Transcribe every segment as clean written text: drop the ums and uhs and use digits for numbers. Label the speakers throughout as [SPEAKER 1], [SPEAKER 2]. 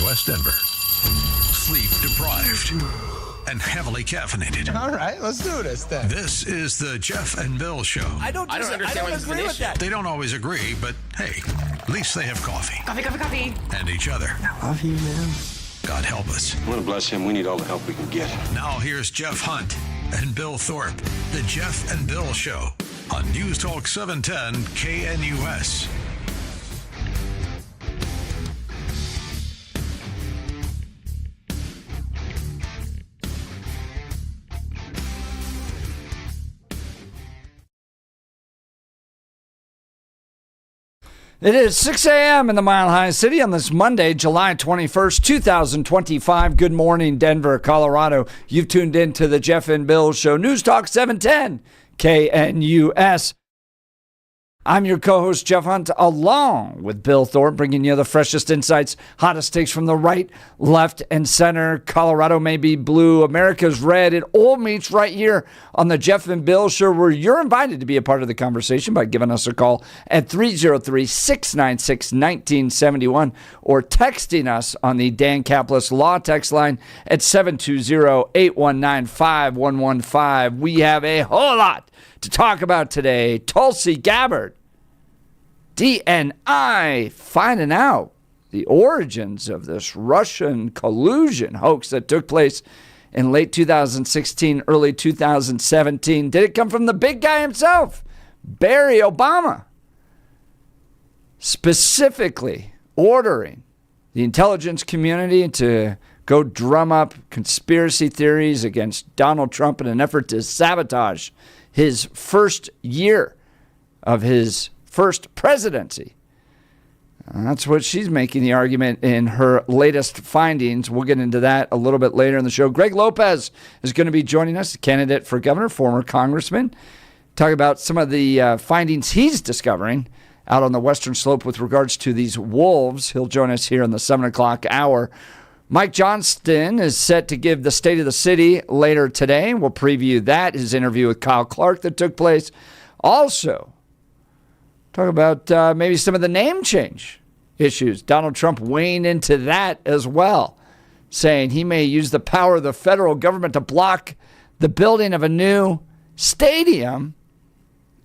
[SPEAKER 1] West Denver. Sleep deprived and heavily caffeinated.
[SPEAKER 2] All right, let's do this then.
[SPEAKER 1] This is the Jeff and Bill Show.
[SPEAKER 3] I don't agree with that.
[SPEAKER 1] They don't always agree, but hey, at least they have coffee.
[SPEAKER 3] Coffee.
[SPEAKER 1] And each other.
[SPEAKER 2] I love you, man.
[SPEAKER 1] God help us.
[SPEAKER 4] I want to bless him. We need all the help we can get.
[SPEAKER 1] Now here's Jeff Hunt and Bill Thorpe. The Jeff and Bill Show on News Talk 710 KNUS.
[SPEAKER 5] It is 6 a.m. in the Mile High City on this Monday, July 21st, 2025. Good morning, Denver, Colorado. You've tuned in to the Jeff and Bill Show, News Talk 710 KNUS. I'm your co-host, Jeff Hunt, along with Bill Thorpe, bringing you the freshest insights, hottest takes from the right, left, and center. Colorado may be blue, America's red. It all meets right here on the Jeff and Bill Show, where you're invited to be a part of the conversation by giving us a call at 303-696-1971 or texting us on the Dan Caplis Law text line at 720-819-5115. We have a whole lot to talk about today. Tulsi Gabbard, DNI, finding out the origins of this Russian collusion hoax that took place in late 2016, early 2017. Did it come from the big guy himself, Barry Obama, specifically ordering the intelligence community to go drum up conspiracy theories against Donald Trump in an effort to sabotage his first year of his first presidency? That's what she's making the argument in her latest findings. We'll get into that a little bit later in the show. Greg Lopez is going to be joining us, candidate for governor, former congressman, talk about some of the findings he's discovering out on the western slope with regards to these wolves. He'll join us here in the 7 o'clock hour. Mike Johnston is set to give the State of the City later today. We'll preview that, his interview with Kyle Clark that took place. Also, talk about maybe some of the name change issues. Donald Trump weighing into that as well, saying he may use the power of the federal government to block the building of a new stadium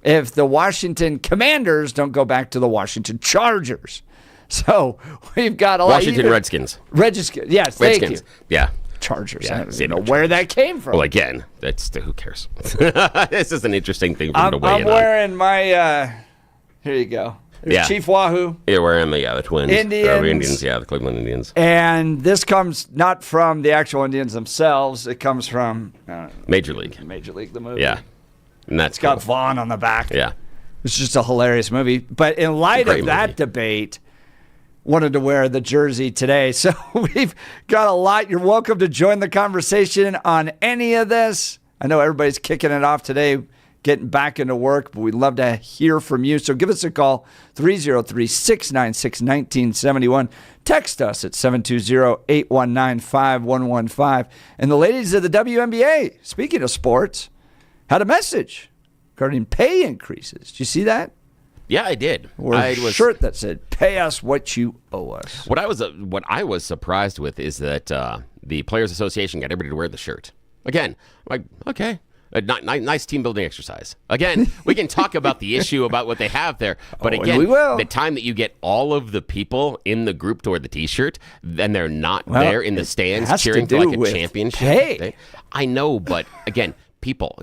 [SPEAKER 5] if the Washington Commanders don't go back to the Washington Chargers. So we've got a lot.
[SPEAKER 6] Washington Redskins.
[SPEAKER 5] Redskins. Yes, thank you.
[SPEAKER 6] Yeah.
[SPEAKER 5] Chargers.
[SPEAKER 6] Yeah,
[SPEAKER 5] I don't know where that came from.
[SPEAKER 6] Well, again, who cares? This is an interesting thing for him to weigh in on.
[SPEAKER 5] I'm wearing my, here you go.
[SPEAKER 6] Yeah.
[SPEAKER 5] Chief Wahoo.
[SPEAKER 6] You're wearing the Twins.
[SPEAKER 5] Indians.
[SPEAKER 6] The Cleveland Indians.
[SPEAKER 5] And this comes not from the actual Indians themselves. It comes from
[SPEAKER 6] Major League.
[SPEAKER 5] Major League, the movie.
[SPEAKER 6] Yeah. And that's
[SPEAKER 5] it's got Vaughn on the back.
[SPEAKER 6] Yeah.
[SPEAKER 5] It's just a hilarious movie. But in light of that debate, wanted to wear the jersey today. So we've got a lot. You're welcome to join the conversation on any of this. I know everybody's kicking it off today, getting back into work, but we'd love to hear from you. So give us a call, 303-696-1971. Text us at 720-819-5115. And the ladies of the WNBA, speaking of sports, had a message regarding pay increases. Did you see that?
[SPEAKER 6] Yeah, I did.
[SPEAKER 5] Or a shirt that said, "Pay us what you owe us."
[SPEAKER 6] What I was surprised with is that the Players Association got everybody to wear the shirt. Again, like, okay, nice team building exercise. Again, we can talk about the issue about what they have there, but again, the time that you get all of the people in the group to wear the T-shirt, then they're not there in the stands cheering for like a championship.
[SPEAKER 5] Pay.
[SPEAKER 6] I know, but again. People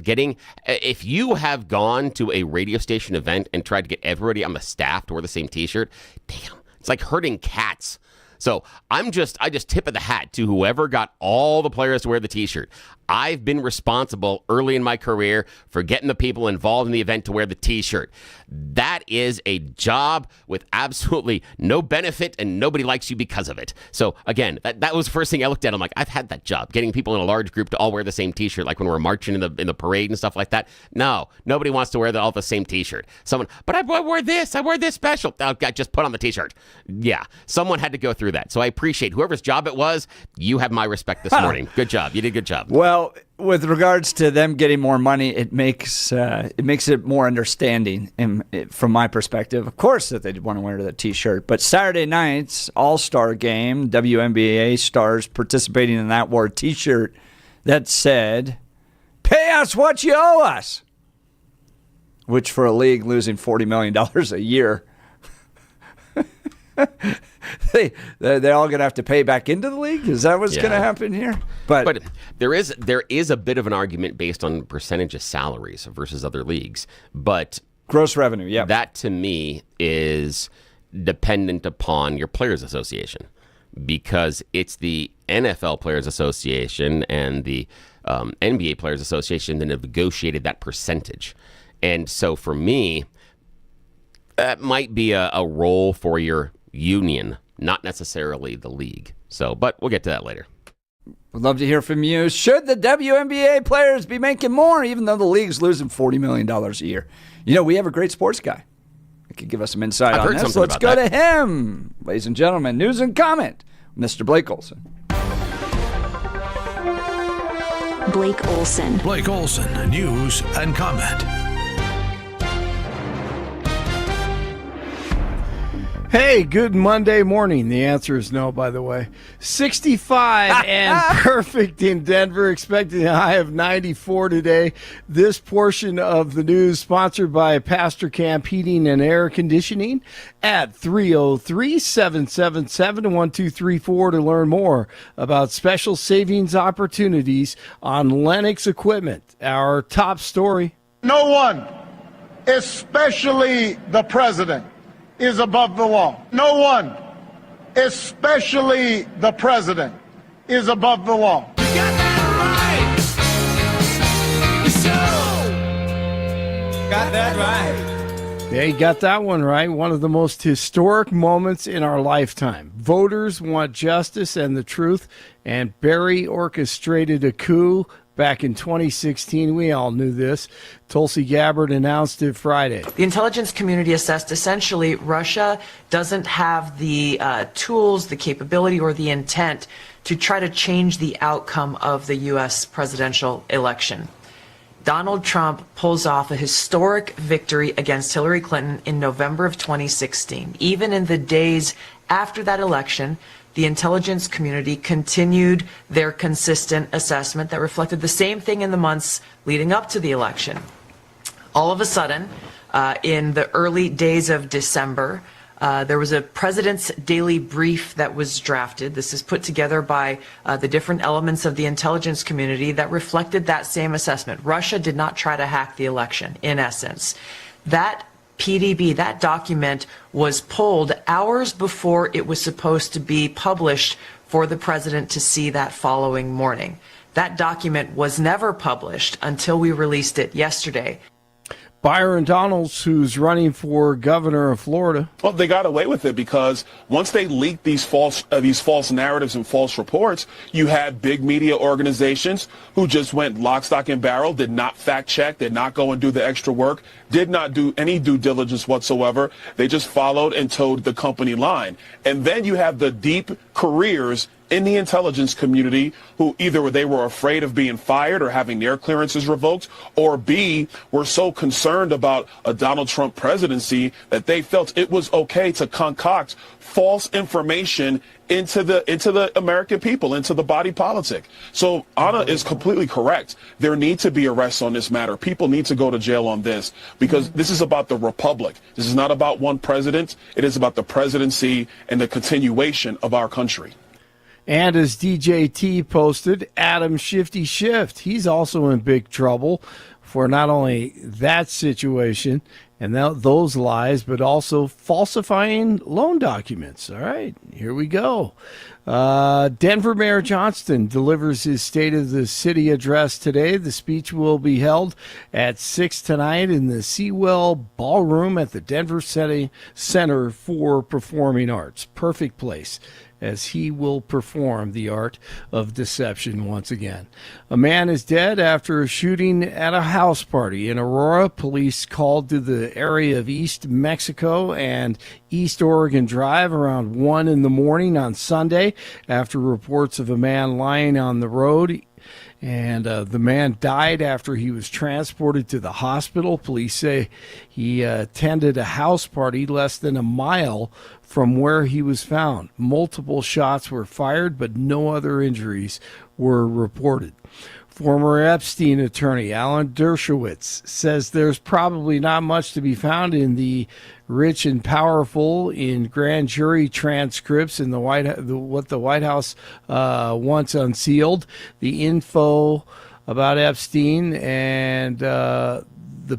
[SPEAKER 6] if you have gone to a radio station event and tried to get everybody on the staff to wear the same T-shirt, damn, it's like herding cats. So I just tip of the hat to whoever got all the players to wear the T-shirt. I've been responsible early in my career for getting the people involved in the event to wear the T-shirt. That is a job with absolutely no benefit, and nobody likes you because of it. So again, that was the first thing I looked at. I'm like, I've had that job, getting people in a large group to all wear the same T-shirt, like when we're marching in the parade and stuff like that. No, nobody wants to wear all the same T-shirt. But I wore this. I wore this special. Oh, God, just put on the T-shirt. Yeah, someone had to go through through that. So I appreciate whoever's job it was. You have my respect this morning. Good job. You did a good job.
[SPEAKER 5] Well, with regards to them getting more money, it makes it more understanding from my perspective. Of course, that they want to wear the T-shirt, but Saturday night's All-Star game, WNBA stars participating in that wore a T-shirt that said, "Pay us what you owe us," which for a league losing $40 million a year, they're all going to have to pay back into the league? Is that what's going to happen here? But
[SPEAKER 6] there is a bit of an argument based on percentage of salaries versus other leagues. But
[SPEAKER 5] gross revenue, yeah.
[SPEAKER 6] That to me is dependent upon your Players Association, because it's the NFL Players Association and the NBA Players Association that have negotiated that percentage. And so for me, that might be a role for your union, not necessarily the league. So, but we'll get to that later.
[SPEAKER 5] We'd love to hear from you. Should the WNBA players be making more, even though the league's losing $40 million a year? You know, we have a great sports guy. He could give us some insight on this. Let's go to him. Ladies and gentlemen, news and comment, Mr. Blake Olson.
[SPEAKER 7] Blake Olson.
[SPEAKER 1] Blake Olson, news and comment.
[SPEAKER 2] Hey, good Monday morning. The answer is no, by the way. 65 and perfect in Denver, expecting a high of 94 today. This portion of the news sponsored by Pastor Camp Heating and Air Conditioning at 303-777-1234 to learn more about special savings opportunities on Lennox equipment. Our top story.
[SPEAKER 8] No one, especially the president, is above the law. No one, especially the president, is above the law.
[SPEAKER 9] You got that right. So, got that right.
[SPEAKER 2] Yeah, you got that one right. One of the most historic moments in our lifetime. Voters want justice and the truth, and Barry orchestrated a coup back in 2016. We all knew this. Tulsi Gabbard announced it Friday.
[SPEAKER 10] The intelligence community assessed essentially Russia doesn't have the tools, the capability, or the intent to try to change the outcome of the U.S. presidential election. Donald Trump pulls off a historic victory against Hillary Clinton in November of 2016. Even in the days after that election, the intelligence community continued their consistent assessment that reflected the same thing in the months leading up to the election. All of a sudden, in the early days of December, there was a president's daily brief that was drafted. This is put together by the different elements of the intelligence community that reflected that same assessment. Russia did not try to hack the election, in essence. That PDB, that document, was pulled hours before it was supposed to be published for the president to see that following morning. That document was never published until we released it yesterday.
[SPEAKER 2] Byron Donalds, who's running for governor of Florida.
[SPEAKER 11] Well, they got away with it because once they leaked these false narratives and false reports, you had big media organizations who just went lock, stock, and barrel, did not fact check, did not go and do the extra work, did not do any due diligence whatsoever. They just followed and towed the company line. And then you have the deep careers in the intelligence community who either they were afraid of being fired or having their clearances revoked, or B, were so concerned about a Donald Trump presidency that they felt it was okay to concoct false information into the American people, into the body politic. So Anna is completely correct. There need to be arrests on this matter. People need to go to jail on this because this is about the republic. This is not about one president. It is about the presidency and the continuation of our country.
[SPEAKER 2] And as DJT posted, Adam Shifty Shift, he's also in big trouble for not only that situation and those lies, but also falsifying loan documents. All right, here we go. Denver Mayor Johnston delivers his State of the City address today. The speech will be held at 6 tonight in the Sewell Ballroom at the Denver Center for Performing Arts. Perfect place. as he will perform the art of deception once again. A man is dead after a shooting at a house party in Aurora. Police called to the area of East Mexico and East Oregon Drive around 1 in the morning on Sunday after reports of a man lying on the road. And the man died after he was transported to the hospital. Police say he attended a house party less than a mile from where he was found. Multiple shots were fired, but no other injuries were reported. Former Epstein attorney Alan Dershowitz says there's probably not much to be found in the rich and powerful in grand jury transcripts in what the White House wants unsealed. The info about Epstein and the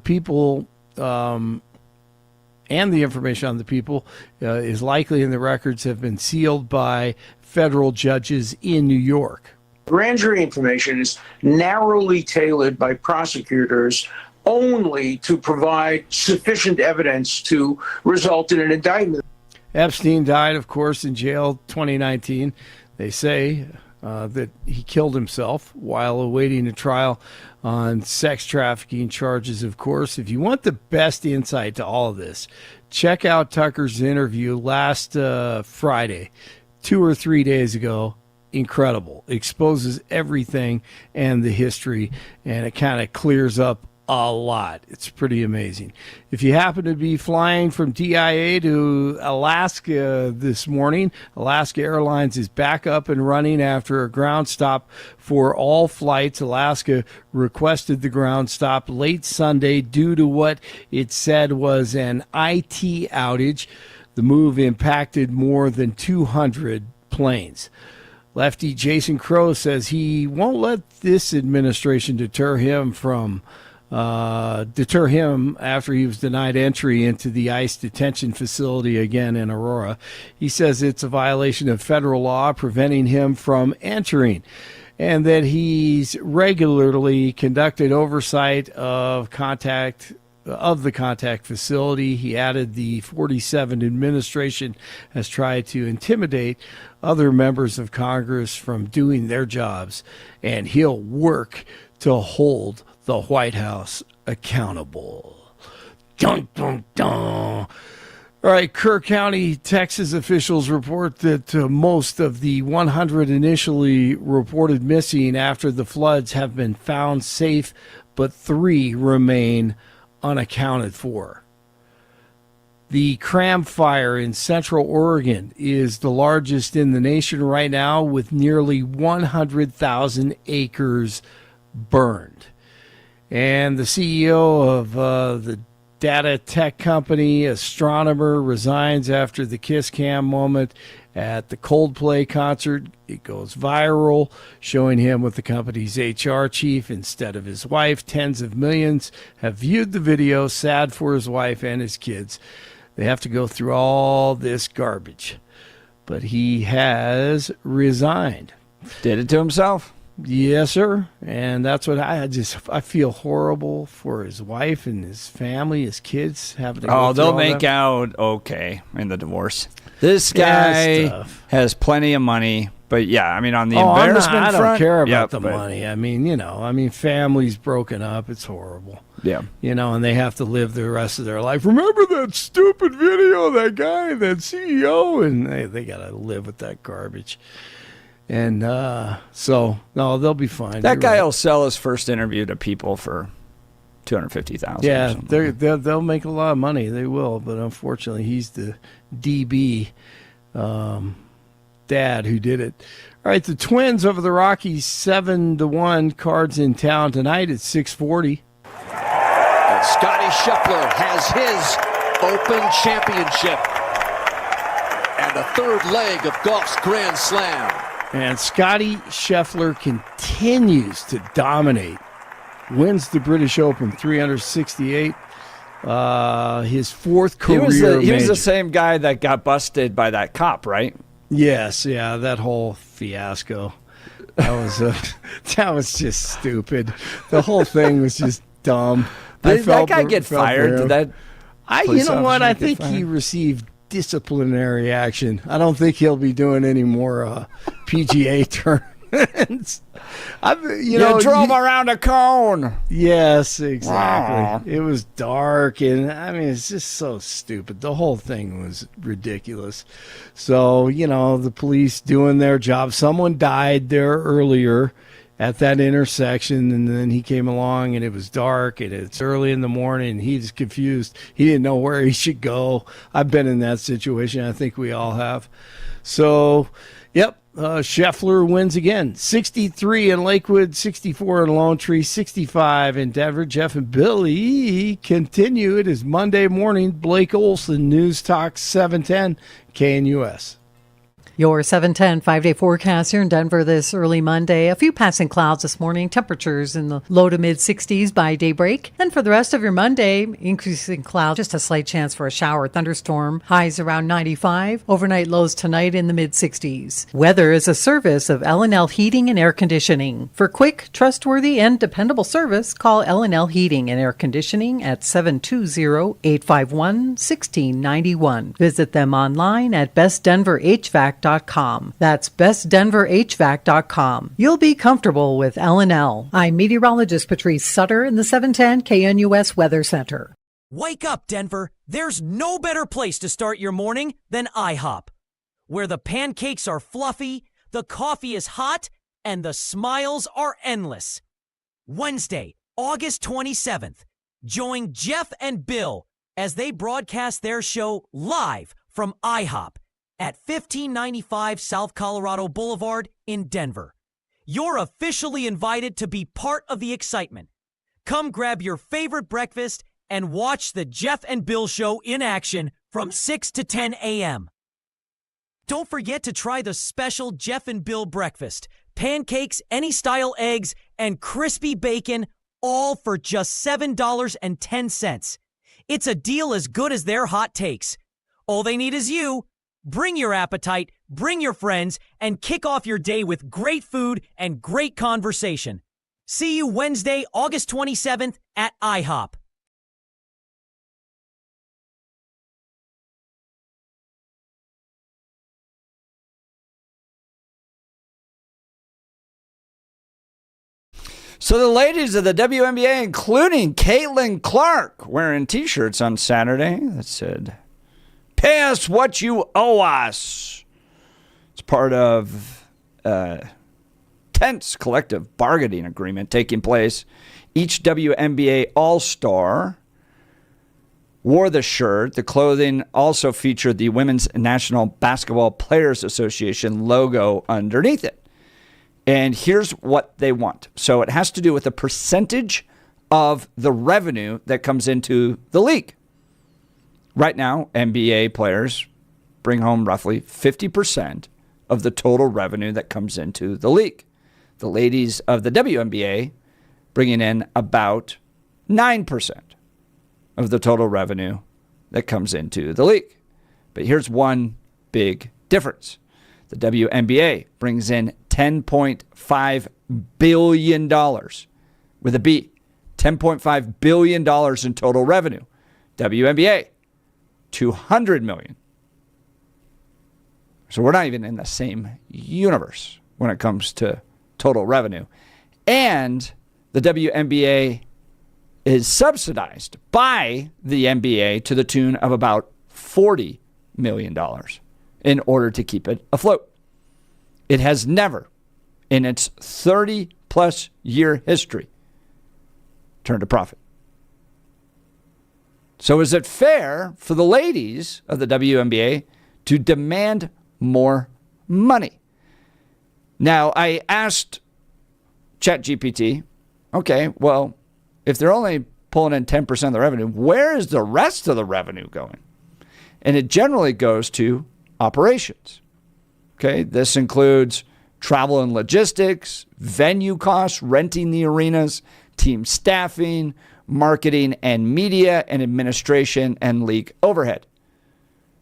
[SPEAKER 2] people and the information on the people is likely in the records have been sealed by federal judges in New York.
[SPEAKER 12] Grand jury information is narrowly tailored by prosecutors only to provide sufficient evidence to result in an indictment.
[SPEAKER 2] Epstein died, of course, in jail 2019. They say that he killed himself while awaiting a trial on sex trafficking charges, of course. If you want the best insight to all of this, check out Tucker's interview last Friday, 2 or 3 days ago. Incredible. Exposes everything and the history, and it kind of clears up a lot. It's pretty amazing. If you happen to be flying from DIA to Alaska this morning, Alaska Airlines is back up and running after a ground stop for all flights. Alaska requested the ground stop late Sunday due to what it said was an IT outage. The move impacted more than 200 planes. Lefty Jason Crow says he won't let this administration deter him after he was denied entry into the ICE detention facility again in Aurora. He says it's a violation of federal law preventing him from entering, and that he's regularly conducted oversight of the contact facility. He added the 47 administration has tried to intimidate other members of Congress from doing their jobs, and he'll work to hold the White House accountable. Dun, dun, dun. All right, Kerr County, Texas officials report that most of the 100 initially reported missing after the floods have been found safe, but 3 remain unaccounted for. The Cram Fire in Central Oregon is the largest in the nation right now, with nearly 100,000 acres burned. And the CEO of the data tech company Astronomer resigns after the kiss cam moment at the Coldplay concert. It goes viral, showing him with the company's HR chief instead of his wife. Tens of millions have viewed the video, sad for his wife and his kids. They have to go through all this garbage. But he has resigned.
[SPEAKER 5] Did it to himself.
[SPEAKER 2] Yes, sir. And that's what I feel horrible for his wife and his family, his kids having to go through
[SPEAKER 5] they'll
[SPEAKER 2] all
[SPEAKER 5] make
[SPEAKER 2] that.
[SPEAKER 5] out okay in the divorce. This guy has plenty of money, but yeah, I mean, on the embarrassment
[SPEAKER 2] I
[SPEAKER 5] front,
[SPEAKER 2] don't care about the money. I mean, family's broken up. It's horrible.
[SPEAKER 5] Yeah.
[SPEAKER 2] And they have to live the rest of their life. Remember that stupid video, that guy, that CEO? And they got to live with that garbage. And so, no, they'll be fine.
[SPEAKER 5] That guy will sell his first interview to people for $250,000.
[SPEAKER 2] Yeah, they'll make a lot of money. They will, but unfortunately, he's the DB dad who did it. All right, the Twins over the Rockies, 7-1. Cards in town tonight at 6:40.
[SPEAKER 13] And Scotty Scheffler has his Open Championship and the third leg of golf's Grand Slam.
[SPEAKER 2] And Scotty Scheffler continues to dominate. Wins the British Open, 368. His fourth career
[SPEAKER 5] He was
[SPEAKER 2] major.
[SPEAKER 5] the same guy that got busted by that cop, right?
[SPEAKER 2] Yes, yeah, that whole fiasco. That was just stupid. The whole thing was just dumb.
[SPEAKER 5] Did that guy get fired? Did that?
[SPEAKER 2] You know what? I think he received disciplinary action. I don't think he'll be doing any more PGA tournaments. You
[SPEAKER 5] drove around a cone.
[SPEAKER 2] Yes, exactly. It was dark, and I mean, it's just so stupid. The whole thing was ridiculous. So, the police doing their job. Someone died there earlier at that intersection, and then he came along, and it was dark, and it's early in the morning, and he's confused. He didn't know where he should go. I've been in that situation. I think we all have. So, yep. Scheffler wins again. 63 in Lakewood, 64 in Lone Tree, 65 in Denver. Jeff and Billy continue. It is Monday morning. Blake Olson, News Talk 710 KNUS.
[SPEAKER 14] Your 710 5-day forecast here in Denver this early Monday. A few passing clouds this morning. Temperatures in the low to mid 60s by daybreak. And for the rest of your Monday, increasing clouds, just a slight chance for a shower thunderstorm. Highs around 95. Overnight lows tonight in the mid 60s. Weather is a service of L&L Heating and Air Conditioning. For quick, trustworthy, and dependable service, call L&L Heating and Air Conditioning at 720-851-1691. Visit them online at bestdenverhvac.com. That's bestdenverhvac.com. You'll be comfortable with L&L. I'm meteorologist Patrice Sutter in the 710 KNUS Weather Center.
[SPEAKER 15] Wake up, Denver. There's no better place to start your morning than IHOP, where the pancakes are fluffy, the coffee is hot, and the smiles are endless. Wednesday, August 27th, join Jeff and Bill as they broadcast their show live from IHOP at 1595 South Colorado Boulevard in Denver. You're officially invited to be part of the excitement. Come grab your favorite breakfast and watch the Jeff and Bill Show in action from 6 to 10 a.m. Don't forget to try the special Jeff and Bill breakfast. Pancakes, any style eggs, and crispy bacon, all for just $7.10. It's a deal as good as their hot takes. All they need is you. Bring your appetite, bring your friends, and kick off your day with great food and great conversation. See you Wednesday, August 27th at IHOP.
[SPEAKER 5] So the ladies of the WNBA, including Caitlin Clark, wearing T-shirts on Saturday that said, "Pay us what you owe us." It's part of a tense collective bargaining agreement taking place. Each WNBA All-Star wore the shirt. The clothing also featured the Women's National Basketball Players Association logo underneath it. And here's what they want. So it has to do with the percentage of the revenue that comes into the league. Right now, NBA players bring home roughly 50% of the total revenue that comes into the league. The ladies of the WNBA bringing in about 9% of the total revenue that comes into the league. But here's one big difference. The WNBA brings in $10.5 billion with a B. $10.5 billion in total revenue. WNBA, $200 million. So we're not even in the same universe when it comes to total revenue. And the WNBA is subsidized by the NBA to the tune of about $40 million in order to keep it afloat. It has never, in its 30-plus year history, turned a profit. So is it fair for the ladies of the WNBA to demand more money? Now, I asked ChatGPT, okay, well, if they're only pulling in 10% of the revenue, where is the rest of the revenue going? And it generally goes to operations. Okay, this includes travel and logistics, venue costs, renting the arenas, team staffing, marketing and media, and administration and league overhead.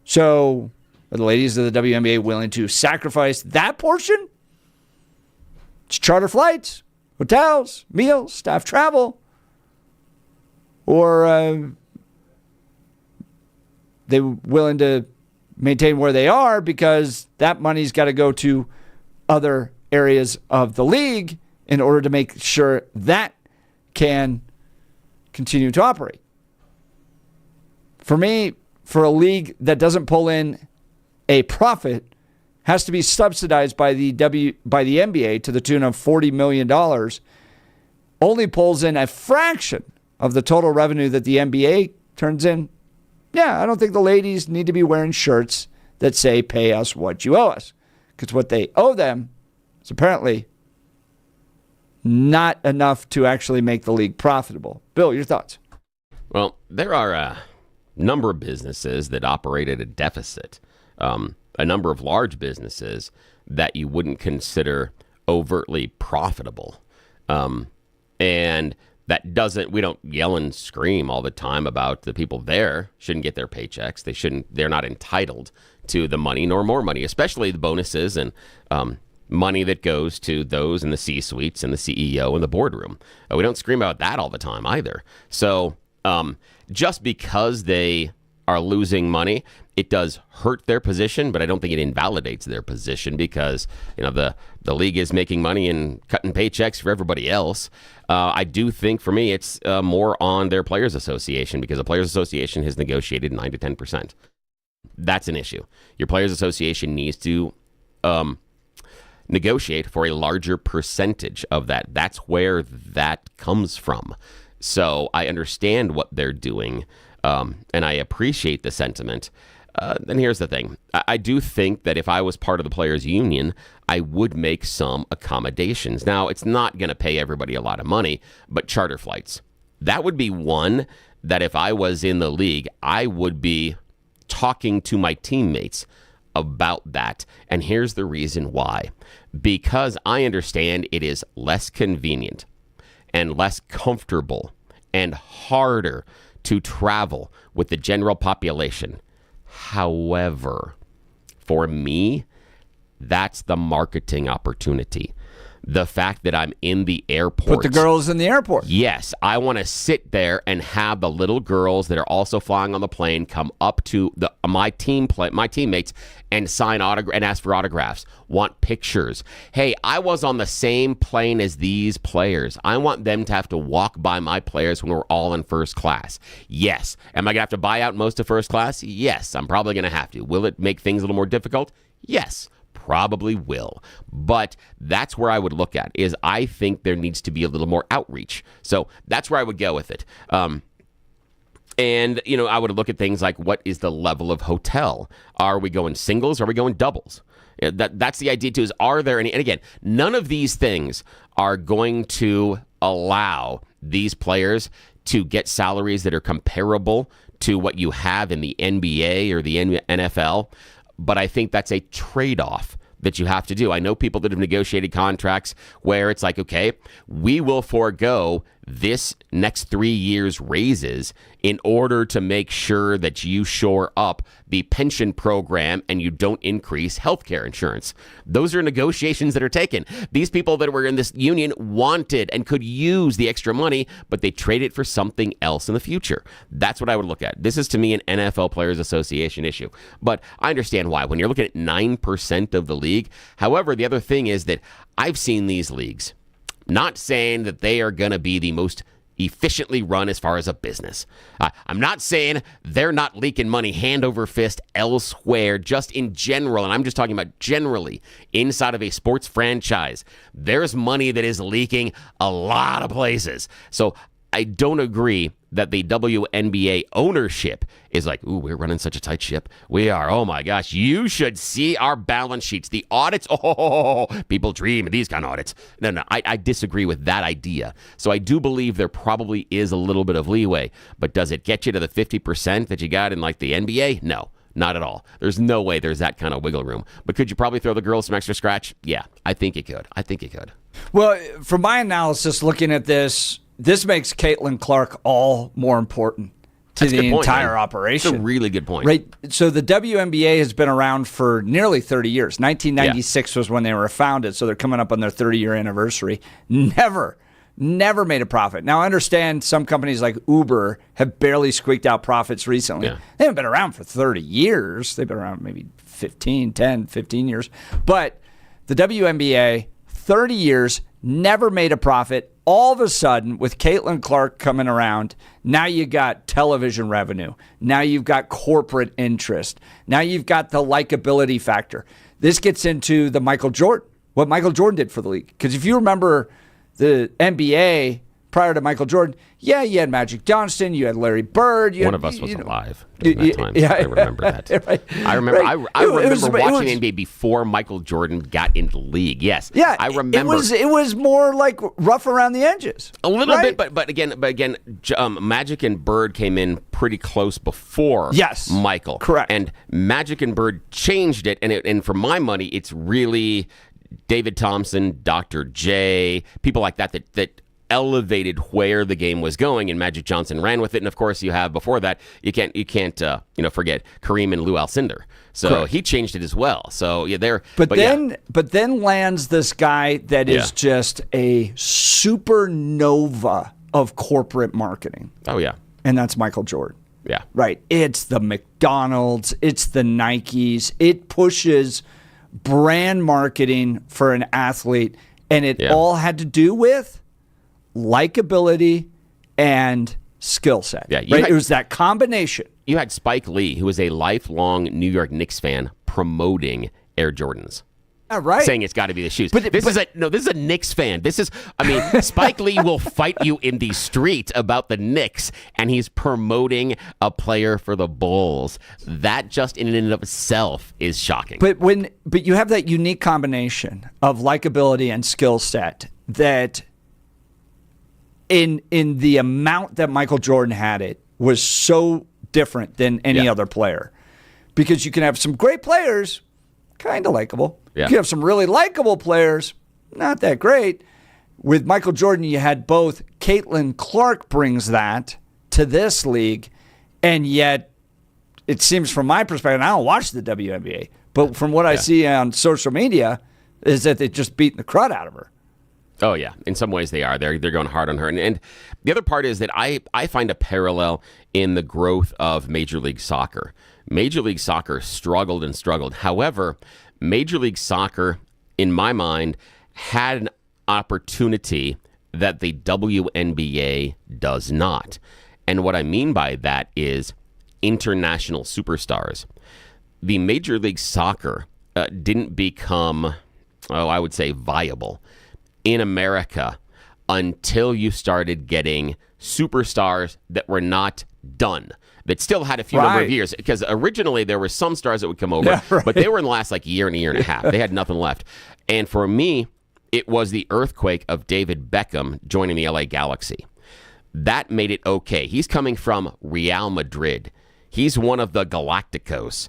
[SPEAKER 5] So are the ladies of the WNBA willing to sacrifice that portion? It's charter flights, hotels, meals, staff travel, or they willing to maintain where they are because that money's got to go to other areas of the league in order to make sure that can continue to operate. For me, for a league that doesn't pull in a profit, has to be subsidized by the NBA to the tune of $40 million, only pulls in a fraction of the total revenue that the NBA turns in. Yeah, I don't think the ladies need to be wearing shirts that say, pay us what you owe us. Because what they owe them is apparently not enough to actually make the league profitable. Bill, your thoughts?
[SPEAKER 6] Well, there are a number of businesses that operate at a deficit. A number of large businesses that you wouldn't consider overtly profitable. And that doesn't, we don't yell and scream all the time about the people there shouldn't get their paychecks. They're not entitled to the money nor more money, especially the bonuses and money that goes to those in the C-suites and the CEO and the boardroom. We don't scream about that all the time either. So just because they are losing money, it does hurt their position, but I don't think it invalidates their position because, you know, the league is making money and cutting paychecks for everybody else. I do think for me it's more on their Players Association because the Players Association has negotiated 9 to 10%. That's an issue. Your Players Association needs to negotiate for a larger percentage of that. That's where that comes from. So I understand what they're doing, and I appreciate the sentiment. Then here's the thing. I do think that if I was part of the players' union, I would make some accommodations. Now, it's not going to pay everybody a lot of money, but charter flights. That would be one that if I was in the league, I would be talking to my teammates about that. And here's the reason why. Because I understand it is less convenient and less comfortable and harder to travel with the general population. However, for me, that's the marketing opportunity. The fact that I'm in the airport.
[SPEAKER 5] Put the girls in the airport.
[SPEAKER 6] Yes. I want to sit there and have the little girls that are also flying on the plane come up to my teammates and sign and ask for autographs, want pictures. Hey, I was on the same plane as these players. I want them to have to walk by my players when we're all in first class. Yes. Am I going to have to buy out most of first class? Yes. I'm probably going to have to. Will it make things a little more difficult? Yes. Probably will. But that's where I would look at is I think there needs to be a little more outreach. So that's where I would go with it. And, you know, I would look at things like what is the level of hotel? Are we going singles? Are we going doubles? That's the idea too, is are there any, and again, none of these things are going to allow these players to get salaries that are comparable to what you have in the NBA or the NFL. But I think that's a trade-off that you have to do. I know people that have negotiated contracts where it's like, okay, we will forego this next 3 years raises in order to make sure that you shore up the pension program and you don't increase healthcare insurance. Those are negotiations that are taken. These people that were in this union wanted and could use the extra money, but they trade it for something else in the future. That's what I would look at. This is, to me, an NFL Players Association issue. But I understand why. When you're looking at 9% of the league, however, the other thing is that I've seen these leagues, not saying that they are going to be the most efficiently run as far as a business. I'm not saying they're not leaking money hand over fist elsewhere, just in general, and I'm just talking about generally inside of a sports franchise. There's money that is leaking a lot of places. So I don't agree that the WNBA ownership is like, ooh, we're running such a tight ship. We are. Oh, my gosh. You should see our balance sheets. The audits. Oh, people dream of these kind of audits. No, I disagree with that idea. So I do believe there probably is a little bit of leeway. But does it get you to the 50% that you got in like the NBA? No, not at all. There's no way there's that kind of wiggle room. But could you probably throw the girls some extra scratch? Yeah, I think you could.
[SPEAKER 5] Well, from my analysis, looking at this makes Caitlin Clark all more important to the entire operation.
[SPEAKER 6] That's a really good point.
[SPEAKER 5] Right. So the WNBA has been around for nearly 30 years. 1996 was when they were founded, so they're coming up on their 30-year anniversary. Never never made a profit. Now, I understand some companies like Uber have barely squeaked out profits recently.
[SPEAKER 6] Yeah.
[SPEAKER 5] They haven't been around for 30 years. They've been around maybe 15 years. But the WNBA, 30 years, never made a profit. All of a sudden, with Caitlin Clark coming around, now you got television revenue. Now you've got corporate interest. Now you've got the likability factor. This gets into the Michael Jordan, what Michael Jordan did for the league. Because if you remember the NBA prior to Michael Jordan, you had Magic Johnson, you had Larry Bird.
[SPEAKER 6] One of us was alive during that time.
[SPEAKER 5] Yeah,
[SPEAKER 6] I remember that.
[SPEAKER 5] Right.
[SPEAKER 6] I remember.
[SPEAKER 5] Right.
[SPEAKER 6] I remember watching NBA before Michael Jordan got into the league. Yes.
[SPEAKER 5] Yeah,
[SPEAKER 6] I remember.
[SPEAKER 5] It was more like rough around the edges.
[SPEAKER 6] A little
[SPEAKER 5] right?
[SPEAKER 6] bit, but again, Magic and Bird came in pretty close before.
[SPEAKER 5] Yes.
[SPEAKER 6] Michael.
[SPEAKER 5] Correct.
[SPEAKER 6] And Magic and Bird changed it, and for my money, it's really David Thompson, Dr. J, people like that elevated where the game was going, and Magic Johnson ran with it. And of course, you have before that, you can't forget Kareem and Lou Alcindor. So
[SPEAKER 5] Correct.
[SPEAKER 6] he changed it as well. So yeah, there.
[SPEAKER 5] But then lands this guy that is just a supernova of corporate marketing.
[SPEAKER 6] Oh yeah,
[SPEAKER 5] and that's Michael Jordan.
[SPEAKER 6] Yeah,
[SPEAKER 5] right. It's the McDonald's, it's the Nikes. It pushes brand marketing for an athlete, and it all had to do with likability and skill set.
[SPEAKER 6] Yeah,
[SPEAKER 5] right? It was that combination.
[SPEAKER 6] You had Spike Lee, who was a lifelong New York Knicks fan, promoting Air Jordans.
[SPEAKER 5] Right.
[SPEAKER 6] Saying it's got to be the shoes. This is a Knicks fan. Spike Lee will fight you in the street about the Knicks, and he's promoting a player for the Bulls. That just in and of itself is shocking.
[SPEAKER 5] But you have that unique combination of likability and skill set that in the amount that Michael Jordan had it was so different than any other player. Because you can have some great players, kind of likable.
[SPEAKER 6] Yeah.
[SPEAKER 5] You have some really likable players, not that great. With Michael Jordan, you had both. Caitlin Clark brings that to this league, and yet it seems from my perspective, I don't watch the WNBA, but from what I see on social media, is that they're just beating the crud out of her.
[SPEAKER 6] Oh, yeah. In some ways they are. They're going hard on her. And the other part is that I find a parallel in the growth of Major League Soccer. Major League Soccer struggled and struggled. However, Major League Soccer, in my mind, had an opportunity that the WNBA does not. And what I mean by that is international superstars. The Major League Soccer didn't become, I would say, viable in America until you started getting superstars that were not done, that still had a few number of years. Because originally there were some stars that would come over, but they were in the last year and a half. They had nothing left. And for me, it was the earthquake of David Beckham joining the LA Galaxy. That made it okay. He's coming from Real Madrid. He's one of the Galacticos.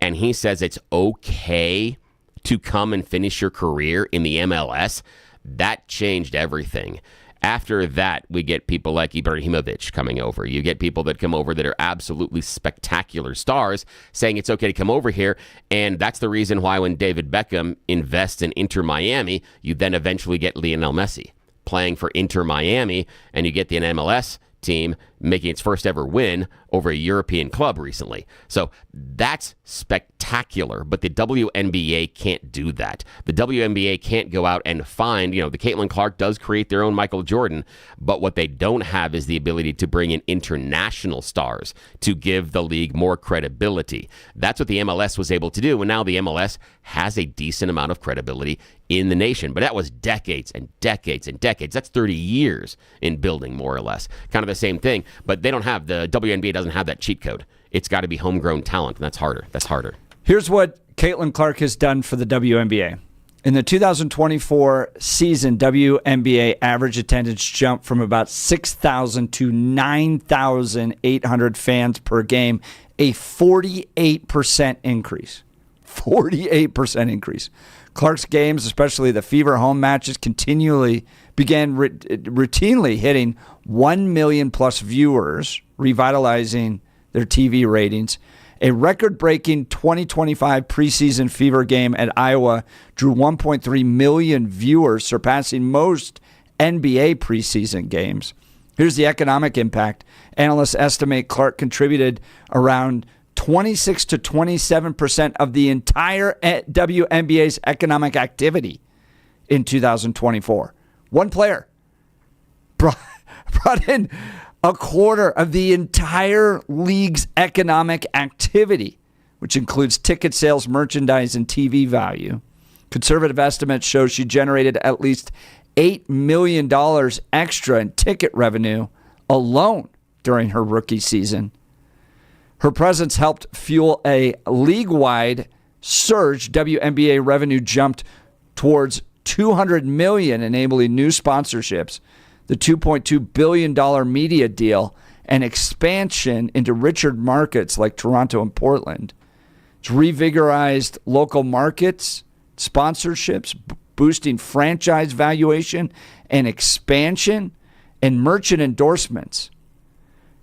[SPEAKER 6] And he says it's okay to come and finish your career in the MLS. That changed everything. After that, we get people like Ibrahimovic coming over. You get people that come over that are absolutely spectacular stars saying it's okay to come over here. And that's the reason why when David Beckham invests in Inter Miami, you then eventually get Lionel Messi playing for Inter Miami, and you get the MLS team making its first ever win over a European club recently. So that's spectacular, but the WNBA can't do that. The WNBA can't go out and find, the Caitlin Clark does create their own Michael Jordan, but what they don't have is the ability to bring in international stars to give the league more credibility. That's what the MLS was able to do, and now the MLS has a decent amount of credibility in the nation, but that was decades and decades and decades. That's 30 years in building, more or less. Kind of the same thing, but the WNBA doesn't have that cheat code. It's got to be homegrown talent, and that's harder.
[SPEAKER 5] Here's what Caitlin Clark has done for the WNBA. In the 2024 season, WNBA average attendance jumped from about 6,000 to 9,800 fans per game, a 48% increase. 48% increase. Clark's games, especially the Fever home matches, continually began routinely hitting 1 million plus viewers, revitalizing their TV ratings. A record-breaking 2025 preseason Fever game at Iowa drew 1.3 million viewers, surpassing most NBA preseason games. Here's the economic impact. Analysts estimate Clark contributed around 26 to 27% of the entire WNBA's economic activity in 2024. One player brought in a quarter of the entire league's economic activity, which includes ticket sales, merchandise, and TV value. Conservative estimates show she generated at least $8 million extra in ticket revenue alone during her rookie season. Her presence helped fuel a league-wide surge. WNBA revenue jumped towards $200 million, enabling new sponsorships, the $2.2 billion media deal, and expansion into richer markets like Toronto and Portland. It's revigorized local markets, sponsorships, boosting franchise valuation and expansion, and merchant endorsements.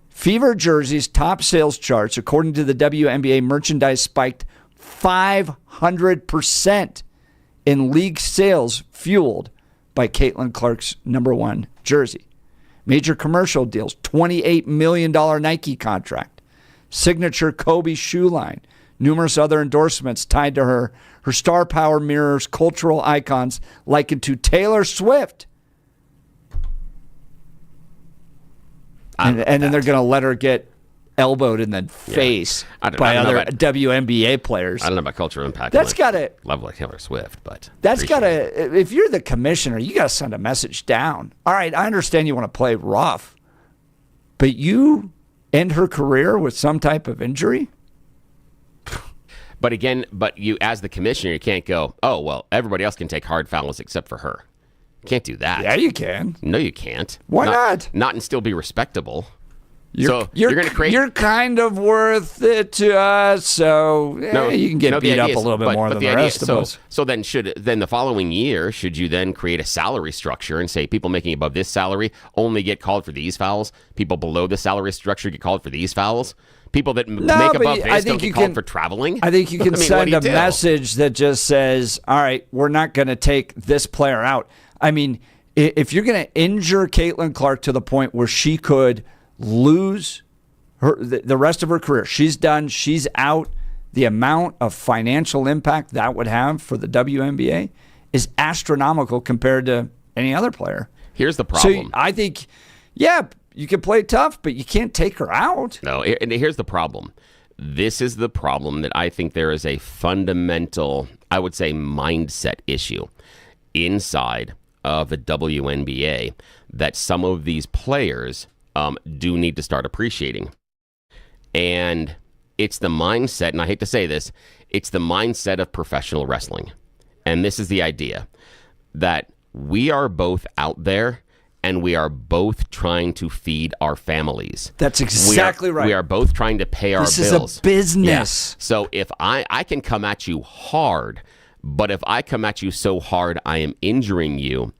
[SPEAKER 5] Fever jerseys top sales charts, according to the WNBA merchandise, spiked 500% in league sales, fueled by Caitlin Clark's #1 jersey. Major commercial deals, $28 million Nike contract, signature Kobe shoe line, numerous other endorsements tied to her star power mirrors cultural icons likened to Taylor Swift. And then they're going to let her get elbowed in the face by other WNBA players.
[SPEAKER 6] I don't know about cultural impact.
[SPEAKER 5] That's got to
[SPEAKER 6] love like Taylor Swift, but
[SPEAKER 5] that's got to. If you're the commissioner, you got to send a message down. All right, I understand you want to play rough, but you end her career with some type of injury.
[SPEAKER 6] But again, you as the commissioner, you can't go, oh well, everybody else can take hard fouls except for her. You can't do that.
[SPEAKER 5] Yeah, you can.
[SPEAKER 6] No, you can't.
[SPEAKER 5] Why not?
[SPEAKER 6] Not and still be respectable.
[SPEAKER 5] You're
[SPEAKER 6] going to create.
[SPEAKER 5] You're kind of worth it to us, so you can get beat up a little bit more than the rest of us.
[SPEAKER 6] So then, the following year, should you then create a salary structure and say people making above this salary only get called for these fouls? People below the salary structure get called for these fouls? People that make above this don't get called for traveling?
[SPEAKER 5] I think you can send a message that just says, all right, we're not going to take this player out. I mean, if you're going to injure Caitlin Clark to the point where she could lose the rest of her career, she's done, she's out, the amount of financial impact that would have for the WNBA is astronomical compared to any other player.
[SPEAKER 6] Here's the problem.
[SPEAKER 5] So I think, you can play tough, but you can't take her out.
[SPEAKER 6] No, and here's the problem. This is the problem that I think there is a fundamental, I would say, mindset issue inside of the WNBA that some of these players do need to start appreciating. And it's the mindset, and I hate to say this, it's the mindset of professional wrestling. And this is the idea that we are both out there and we are both trying to feed our families.
[SPEAKER 5] That's exactly right.
[SPEAKER 6] We are both trying to pay our bills.
[SPEAKER 5] This is a business.
[SPEAKER 6] Yeah. So if I can come at you hard, but if I come at you so hard I am injuring you,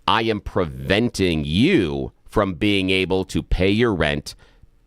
[SPEAKER 6] I am preventing you from being able to pay your rent,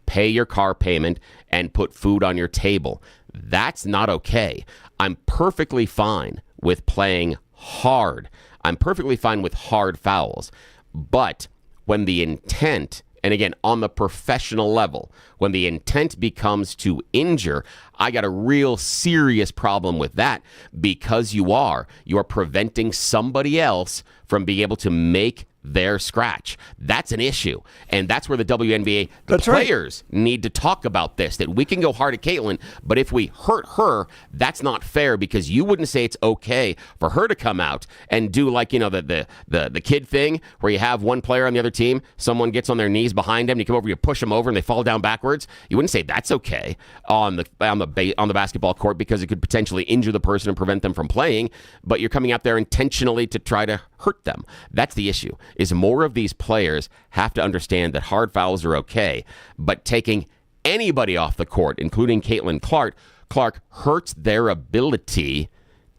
[SPEAKER 6] pay your car payment, and put food on your table. That's not okay. I'm perfectly fine with playing hard. I'm perfectly fine with hard fouls. But when the intent, and again, on the professional level, when the intent becomes to injure, I got a real serious problem with that because you are preventing somebody else from being able to make their scratch. That's an issue. And that's where the WNBA, players need to talk about this, that we can go hard at Caitlin, but if we hurt her, that's not fair because you wouldn't say it's okay for her to come out and do like, the kid thing where you have one player on the other team, someone gets on their knees behind him, you come over, you push them over and they fall down backwards. You wouldn't say that's okay on the basketball court because it could potentially injure the person and prevent them from playing, but you're coming out there intentionally to try to hurt them. That's the issue, is more of these players have to understand that hard fouls are okay, but taking anybody off the court, including Caitlin Clark hurts their ability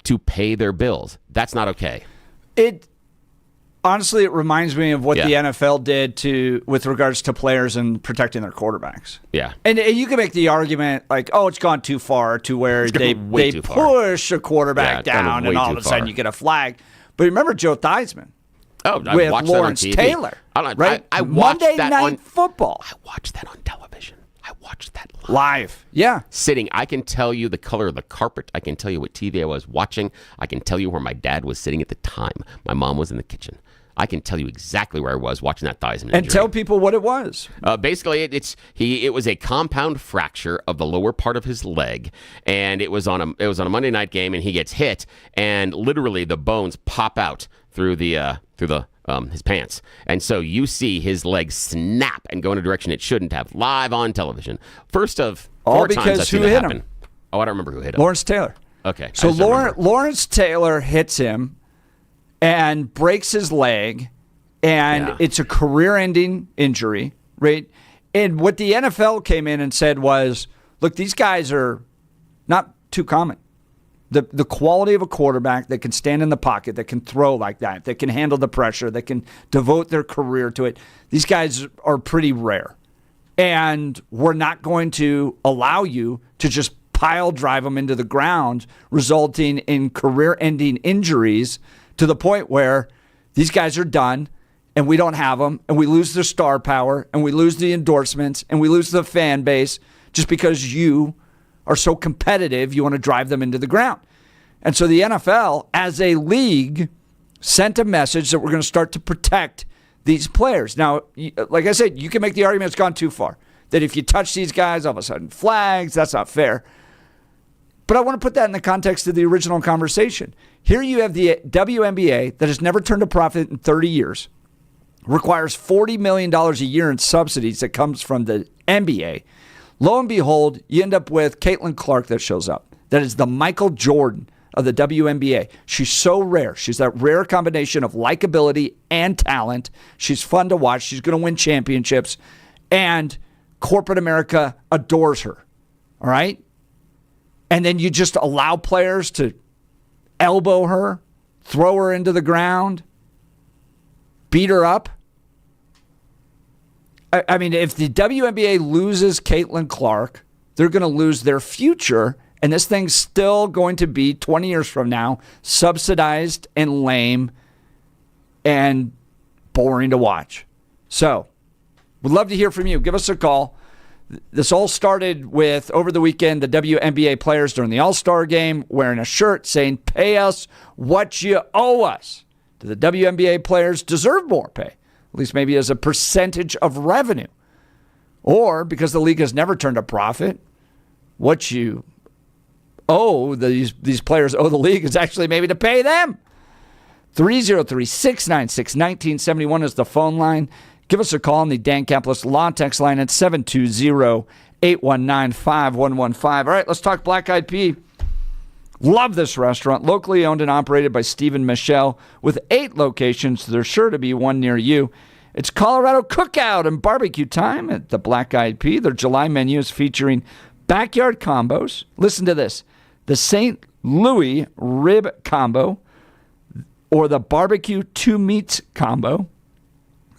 [SPEAKER 6] to pay their bills. That's not okay.
[SPEAKER 5] Honestly, it reminds me of what the NFL did with regards to players and protecting their quarterbacks.
[SPEAKER 6] Yeah.
[SPEAKER 5] And you can make the argument like, oh, it's gone too far to where they push a quarterback down and all of a sudden you get a flag. But remember Joe Theismann.
[SPEAKER 6] Oh, I
[SPEAKER 5] with
[SPEAKER 6] watched
[SPEAKER 5] Lawrence
[SPEAKER 6] that on TV.
[SPEAKER 5] Taylor.
[SPEAKER 6] Right? I watched
[SPEAKER 5] Monday
[SPEAKER 6] that
[SPEAKER 5] Night Football.
[SPEAKER 6] I watched that on television. I watched that
[SPEAKER 5] live. Yeah.
[SPEAKER 6] Sitting. I can tell you the color of the carpet. I can tell you what TV I was watching. I can tell you where my dad was sitting at the time. My mom was in the kitchen. I can tell you exactly where I was watching that Theismann injury.
[SPEAKER 5] And tell people what it was.
[SPEAKER 6] Basically, it was a compound fracture of the lower part of his leg, and it was on a Monday night game, and he gets hit, and literally the bones pop out through his pants, and so you see his leg snap and go in a direction it shouldn't have live on television. First of
[SPEAKER 5] all
[SPEAKER 6] 4
[SPEAKER 5] because
[SPEAKER 6] times I've seen
[SPEAKER 5] who
[SPEAKER 6] it
[SPEAKER 5] hit
[SPEAKER 6] happen.
[SPEAKER 5] him?
[SPEAKER 6] Oh, I don't remember who hit him.
[SPEAKER 5] Lawrence Taylor.
[SPEAKER 6] Okay.
[SPEAKER 5] So Lawrence Taylor hits him and breaks his leg, and it's a career-ending injury, right? And what the NFL came in and said was, look, these guys are not too common. The quality of a quarterback that can stand in the pocket, that can throw like that can handle the pressure, that can devote their career to it, these guys are pretty rare. And we're not going to allow you to just pile drive them into the ground, resulting in career-ending injuries to the point where these guys are done and we don't have them and we lose their star power and we lose the endorsements and we lose the fan base just because you are so competitive, you want to drive them into the ground. And so the NFL, as a league, sent a message that we're going to start to protect these players. Now, like I said, you can make the argument it's gone too far, that if you touch these guys, all of a sudden flags, that's not fair. But I want to put that in the context of the original conversation. Here you have the WNBA that has never turned a profit in 30 years, requires $40 million a year in subsidies that comes from the NBA. Lo and behold, you end up with Caitlin Clark that shows up. That is the Michael Jordan of the WNBA. She's so rare. She's that rare combination of likability and talent. She's fun to watch. She's going to win championships. And corporate America adores her. All right? And then you just allow players to elbow her, throw her into the ground, beat her up. I mean, if the WNBA loses Caitlin Clark, they're going to lose their future, and this thing's still going to be, 20 years from now, subsidized and lame and boring to watch. So, we'd love to hear from you. Give us a call. This all started with, over the weekend, the WNBA players during the All-Star game wearing a shirt saying, "Pay us what you owe us." Do the WNBA players deserve more pay? At least maybe as a percentage of revenue. Or, because the league has never turned a profit, what you owe, these players owe the league is actually maybe to pay them. 303-696-1971 is the phone line. Give us a call on the Dan Caplis Law Text line at 720-819-5115. All right, let's talk Black Eyed Pea. Love this restaurant. Locally owned and operated by Stephen Michelle. With 8 locations, there's sure to be one near you. It's Colorado cookout and barbecue time at the Black Eyed Pea. Their July menu is featuring backyard combos. Listen to this. The St. Louis rib combo or the barbecue 2 meats combo.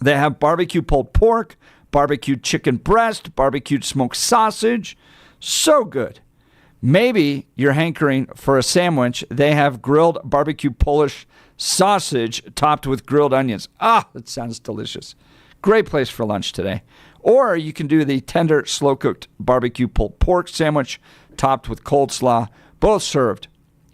[SPEAKER 5] They have barbecue pulled pork, barbecue chicken breast, barbecued smoked sausage. So good. Maybe you're hankering for a sandwich. They have grilled barbecue Polish sausage topped with grilled onions. Ah, that sounds delicious. Great place for lunch today. Or you can do the tender, slow-cooked barbecue pulled pork sandwich topped with coleslaw, both served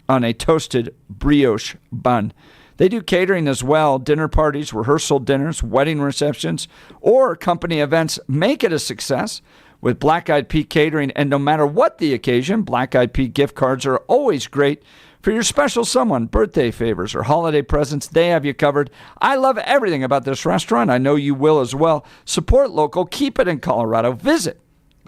[SPEAKER 5] on a toasted brioche bun. They do catering as well, dinner parties, rehearsal dinners, wedding receptions, or company events. Make it a success with Black Eyed Pea Catering. And no matter what the occasion, Black Eyed Pea gift cards are always great for your special someone, birthday favors, or holiday presents. They have you covered. I love everything about this restaurant. I know you will as well. Support local. Keep it in Colorado. Visit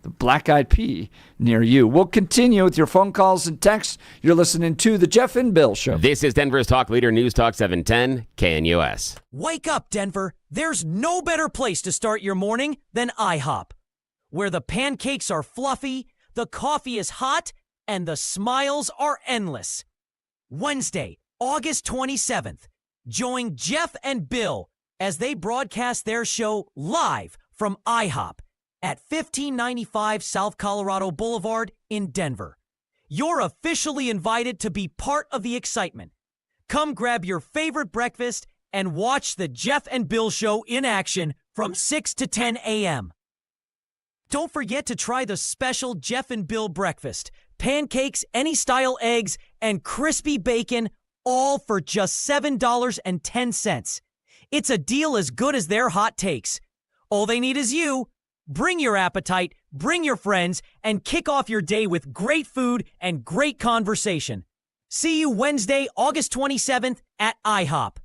[SPEAKER 5] the Black Eyed Pea near you. We'll continue with your phone calls and texts. You're listening to The Jeff and Bill Show.
[SPEAKER 6] This is Denver's Talk Leader, News Talk 710 KNUS.
[SPEAKER 15] Wake up, Denver. There's no better place to start your morning than IHOP, where the pancakes are fluffy, the coffee is hot, and the smiles are endless. Wednesday, August 27th, join Jeff and Bill as they broadcast their show live from IHOP at 1595 South Colorado Boulevard in Denver. You're officially invited to be part of the excitement. Come grab your favorite breakfast and watch the Jeff and Bill Show in action from 6 to 10 a.m. Don't forget to try the special Jeff and Bill breakfast. Pancakes, any style eggs, and crispy bacon, all for just $7.10. It's a deal as good as their hot takes. All they need is you. Bring your appetite, bring your friends, and kick off your day with great food and great conversation. See you Wednesday, August 27th at IHOP.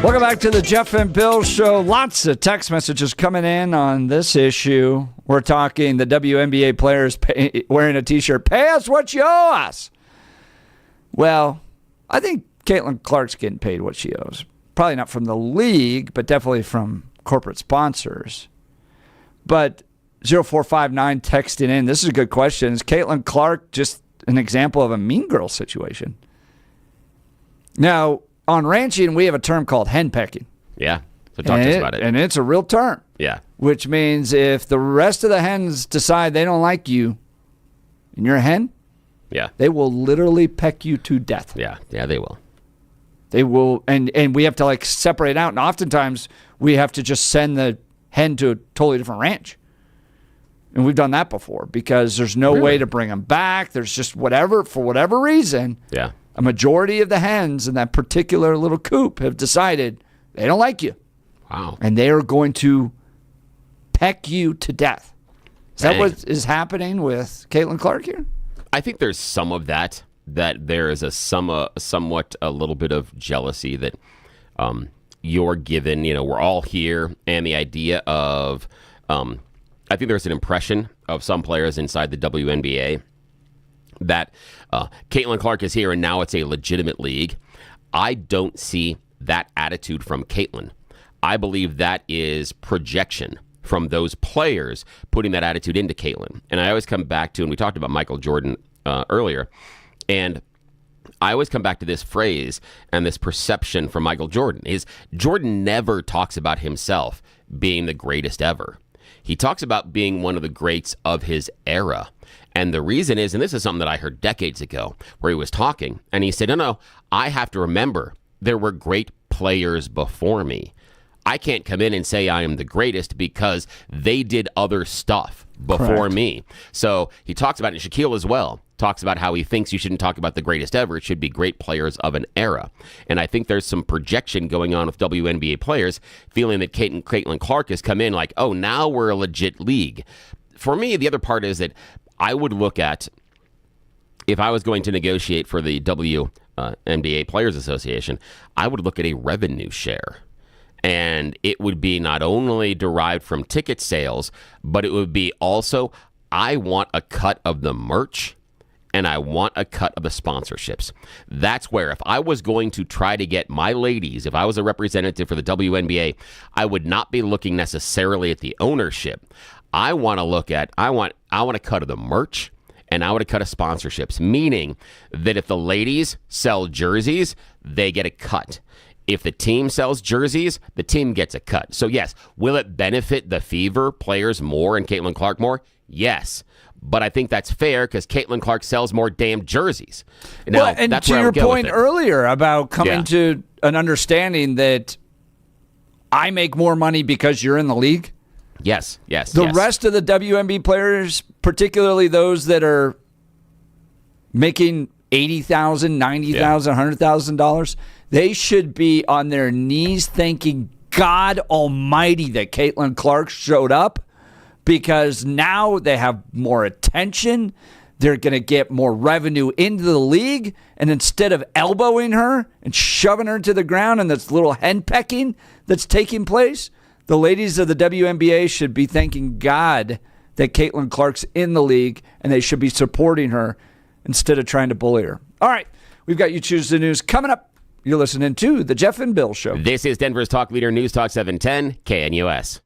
[SPEAKER 5] Welcome back to the Jeff and Bill Show. Lots of text messages coming in on this issue. We're talking the WNBA players wearing a T-shirt. Pay us what you owe us. Well, I think Caitlin Clark's getting paid what she owes. Probably not from the league, but definitely from corporate sponsors. But 0459 texting in. This is a good question. Is Caitlin Clark just an example of a mean girl situation? Now, on ranching, we have a term called henpecking.
[SPEAKER 6] Yeah. So talk to us about it.
[SPEAKER 5] And it's a real term.
[SPEAKER 6] Yeah.
[SPEAKER 5] Which means if the rest of the hens decide they don't like you and you're a hen,
[SPEAKER 6] yeah,
[SPEAKER 5] they will literally peck you to death.
[SPEAKER 6] Yeah. Yeah, they will.
[SPEAKER 5] They will, and we have to like separate out. And oftentimes we have to just send the hen to a totally different ranch. And we've done that before because there's no way to bring them back. There's just for whatever reason, a majority of the hens in that particular little coop have decided they don't like you.
[SPEAKER 6] Wow.
[SPEAKER 5] And they are going to peck you to death. Is that what is happening with Caitlin Clark here?
[SPEAKER 6] I think there's some of that there is somewhat a little bit of jealousy that you're given, we're all here. And the idea of, I think there's an impression of some players inside the WNBA that Caitlin Clark is here and now it's a legitimate league. I don't see that attitude from Caitlin. I believe that is projection from those players putting that attitude into Caitlin. And I always come back to, and we talked about Michael Jordan earlier, and I always come back to this phrase and this perception from Michael Jordan is Jordan never talks about himself being the greatest ever. He talks about being one of the greats of his era. And the reason is, and this is something that I heard decades ago, where he was talking, and he said, no, I have to remember there were great players before me. I can't come in and say I am the greatest because they did other stuff before me. So he talks about it, and Shaquille as well, talks about how he thinks you shouldn't talk about the greatest ever. It should be great players of an era. And I think there's some projection going on with WNBA players feeling that Caitlin Clark has come in like, oh, now we're a legit league. For me, the other part is that I would look at, if I was going to negotiate for the WNBA Players Association, I would look at a revenue share. And it would be not only derived from ticket sales, but it would be also, I want a cut of the merch and I want a cut of the sponsorships. That's where, if I was going to try to get my ladies, if I was a representative for the WNBA, I would not be looking necessarily at the ownership. I want to look at, I want a cut of the merch and I want a cut of sponsorships, meaning that if the ladies sell jerseys, they get a cut. If the team sells jerseys, the team gets a cut. So yes, will it benefit the Fever players more and Caitlin Clark more? Yes. But I think that's fair because Caitlin Clark sells more damn jerseys. Now,
[SPEAKER 5] and
[SPEAKER 6] that's
[SPEAKER 5] to
[SPEAKER 6] where
[SPEAKER 5] your point earlier about coming to an understanding that I make more money because you're in the league.
[SPEAKER 6] Yes.
[SPEAKER 5] The rest of the WNBA players, particularly those that are making $80,000, $90,000, $100,000, they should be on their knees thanking God Almighty that Caitlin Clark showed up, because now they have more attention. They're going to get more revenue into the league. And instead of elbowing her and shoving her to the ground and this little henpecking that's taking place, the ladies of the WNBA should be thanking God that Caitlin Clark's in the league, and they should be supporting her instead of trying to bully her. All right, we've got You Choose the News coming up. You're listening to The Jeff and Bill Show.
[SPEAKER 6] This is Denver's Talk Leader, News Talk 710, KNUS.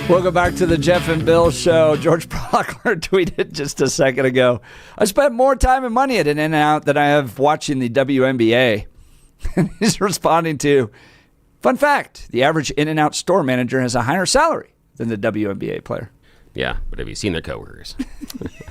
[SPEAKER 5] Welcome back to the Jeff and Bill Show. George Prochler tweeted just a second ago, I spent more time and money at an In-N-Out than I have watching the WNBA. And he's responding to, fun fact, the average In-N-Out store manager has a higher salary than the WNBA player.
[SPEAKER 6] Yeah, but have you seen their coworkers?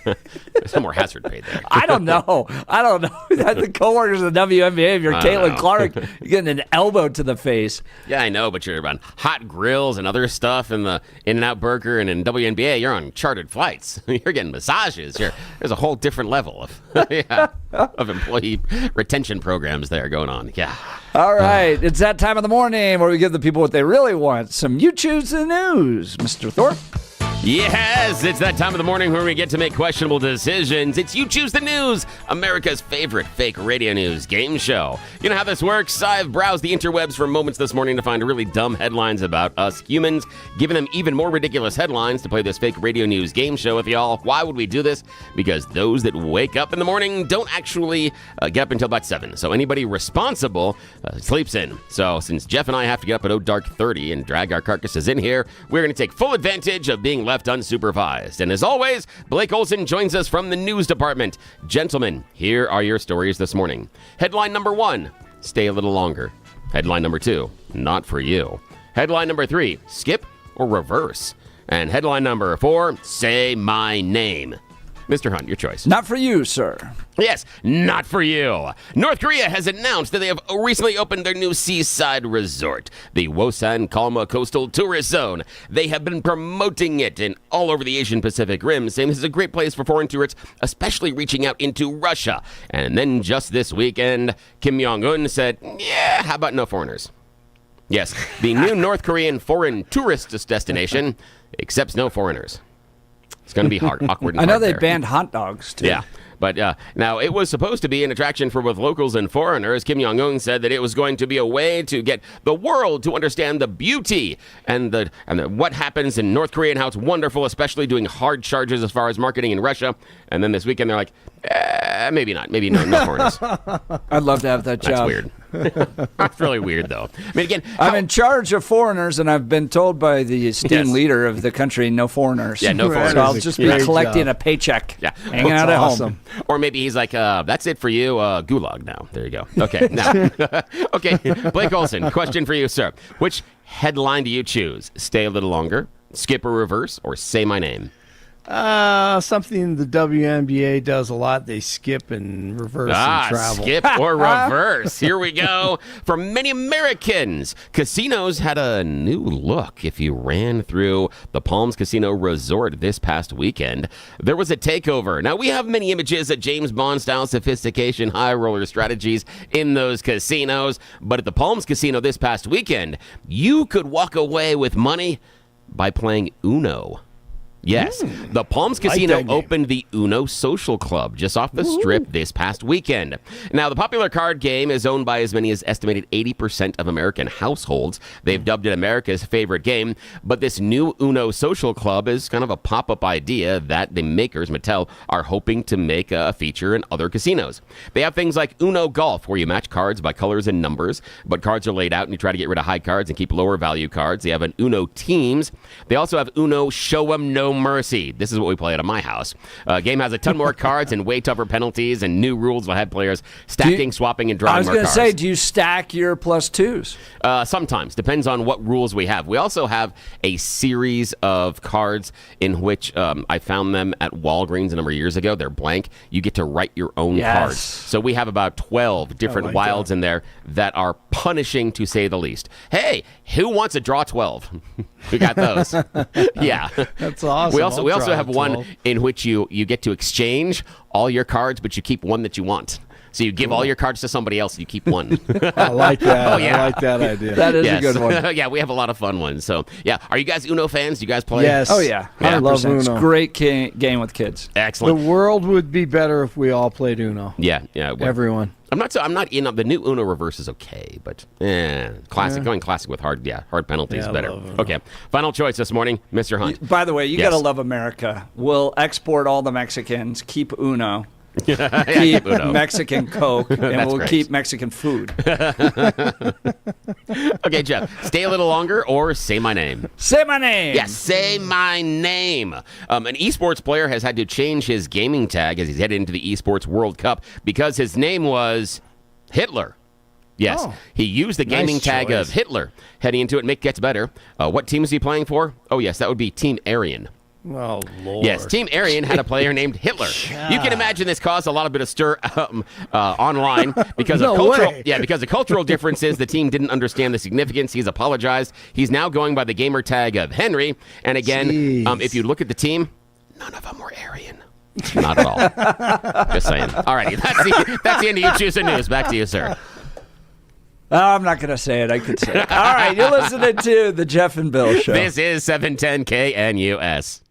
[SPEAKER 6] There's no more hazard pay there.
[SPEAKER 5] I don't know. The coworkers of the WNBA, if you're Caitlin Clark, you're getting an elbow to the face.
[SPEAKER 6] Yeah, I know, but you're on hot grills and other stuff in the In-N-Out Burger, and in WNBA, you're on chartered flights. You're getting massages. There's a whole different level of employee retention programs there going on. Yeah.
[SPEAKER 5] All right. It's that time of the morning where we give the people what they really want. Some You Choose the News. Mr. Thorpe.
[SPEAKER 6] Yes, it's that time of the morning where we get to make questionable decisions. It's You Choose the News, America's favorite fake radio news game show. You know how this works? I've browsed the interwebs for moments this morning to find really dumb headlines about us humans, giving them even more ridiculous headlines to play this fake radio news game show with y'all. Why would we do this? Because those that wake up in the morning don't actually get up until about 7. So anybody responsible sleeps in. So since Jeff and I have to get up at dark 30 and drag our carcasses in here, we're going to take full advantage of being left unsupervised. And as always, Blake Olson joins us from the news department. Gentlemen, here are your stories this morning. Headline number 1, stay a little longer. Headline number 2, not for you. Headline number 3, skip or reverse. And headline number 4, say my name. Mr. Hunt, your choice.
[SPEAKER 5] Not for you, sir.
[SPEAKER 6] Yes, not for you. North Korea has announced that they have recently opened their new seaside resort, the Wosan Kalma Coastal Tourist Zone. They have been promoting it all over the Asian Pacific Rim, saying this is a great place for foreign tourists, especially reaching out into Russia. And then just this weekend, Kim Jong-un said, yeah, how about no foreigners? Yes, the new North Korean foreign tourist destination accepts no foreigners. It's going to be awkward and
[SPEAKER 5] I know
[SPEAKER 6] hard
[SPEAKER 5] they
[SPEAKER 6] there.
[SPEAKER 5] banned hot dogs, too.
[SPEAKER 6] Yeah. But now, it was supposed to be an attraction for both locals and foreigners. Kim Jong-un said that it was going to be a way to get the world to understand the beauty and what happens in North Korea and how it's wonderful, especially doing hard charges as far as marketing in Russia. And then this weekend, they're like, maybe not. Maybe no foreigners.
[SPEAKER 5] I'd love to have that job.
[SPEAKER 6] That's weird. That's really weird, though. I mean, again,
[SPEAKER 5] I'm in charge of foreigners, and I've been told by the esteemed leader of the country, no foreigners.
[SPEAKER 6] Yeah, no foreigners.
[SPEAKER 5] So I'll just be collecting a paycheck, hanging out at home.
[SPEAKER 6] Or maybe he's like, that's it for you, gulag now. There you go. Okay, now, okay, Blake Olson, question for you, sir. Which headline do you choose? Stay a little longer, skip or reverse, or say my name?
[SPEAKER 2] Something the WNBA does a lot. They skip and reverse and travel.
[SPEAKER 6] Skip or reverse. Here we go. For many Americans, casinos had a new look. If you ran through the Palms Casino Resort this past weekend, there was a takeover. Now, we have many images of James Bond-style sophistication, high roller strategies in those casinos. But at the Palms Casino this past weekend, you could walk away with money by playing Uno. Yes, the Palms Casino opened the Uno Social Club just off the Strip this past weekend. Now, the popular card game is owned by as many as estimated 80% of American households. They've dubbed it America's favorite game, but this new Uno Social Club is kind of a pop-up idea that the makers, Mattel, are hoping to make a feature in other casinos. They have things like Uno Golf, where you match cards by colors and numbers, but cards are laid out and you try to get rid of high cards and keep lower value cards. They have an Uno Teams. They also have Uno Show 'em No Mercy. This is what we play at my house. Game has a ton more cards and way tougher penalties and new rules will have players stacking, swapping, and drawing more cards.
[SPEAKER 5] I was going to say, do you stack your plus twos?
[SPEAKER 6] Sometimes. Depends on what rules we have. We also have a series of cards in which I found them at Walgreens a number of years ago. They're blank. You get to write your own cards. So we have about 12 different wilds in there that are punishing, to say the least. Hey, who wants to draw 12? We got those. Yeah.
[SPEAKER 2] That's awesome.
[SPEAKER 6] We also have one in which you get to exchange all your cards, but you keep one that you want. So you give all your cards to somebody else, and you keep one.
[SPEAKER 2] I like that. Oh, yeah. I like that idea.
[SPEAKER 5] That is a good one.
[SPEAKER 6] Yeah, we have a lot of fun ones. So, yeah. Are you guys Uno fans? Do you guys play?
[SPEAKER 2] Yes.
[SPEAKER 5] Oh, yeah.
[SPEAKER 2] I love Uno.
[SPEAKER 5] It's a great game with kids.
[SPEAKER 6] Excellent.
[SPEAKER 2] The world would be better if we all played Uno.
[SPEAKER 6] Yeah.
[SPEAKER 2] Everyone.
[SPEAKER 6] I'm not in the new Uno reverse is okay, but classic going classic with hard penalties is better. Okay, final choice this morning, Mr. Hunt.
[SPEAKER 5] By the way, you got to love America. We'll export all the Mexicans, keep Uno. keep Mexican Coke, and we'll
[SPEAKER 6] great.
[SPEAKER 5] keep Mexican food.
[SPEAKER 6] Okay, Jeff, stay a little longer or say my name.
[SPEAKER 5] Say my name.
[SPEAKER 6] Yes, say my name. An esports player has had to change his gaming tag as he's headed into the esports World Cup because his name was Hitler. Yes, he used the gaming tag of Hitler heading into it. Mick gets better. What team is he playing for? Oh, yes, that would be Team Aryan.
[SPEAKER 2] Oh, Lord.
[SPEAKER 6] Yes, Team Aryan had a player named Hitler. You can imagine this caused a lot of bit of stir online because of cultural differences. The team didn't understand the significance. He's apologized. He's now going by the gamer tag of Henry. And again, if you look at the team, none of them were Aryan. Not at all. Just saying. All righty, that's the end of You Choose the News. Back to you, sir.
[SPEAKER 5] I'm not going to say it. I could say it. All right, you're listening to The Jeff and Bill Show.
[SPEAKER 6] This is 710 KNUS.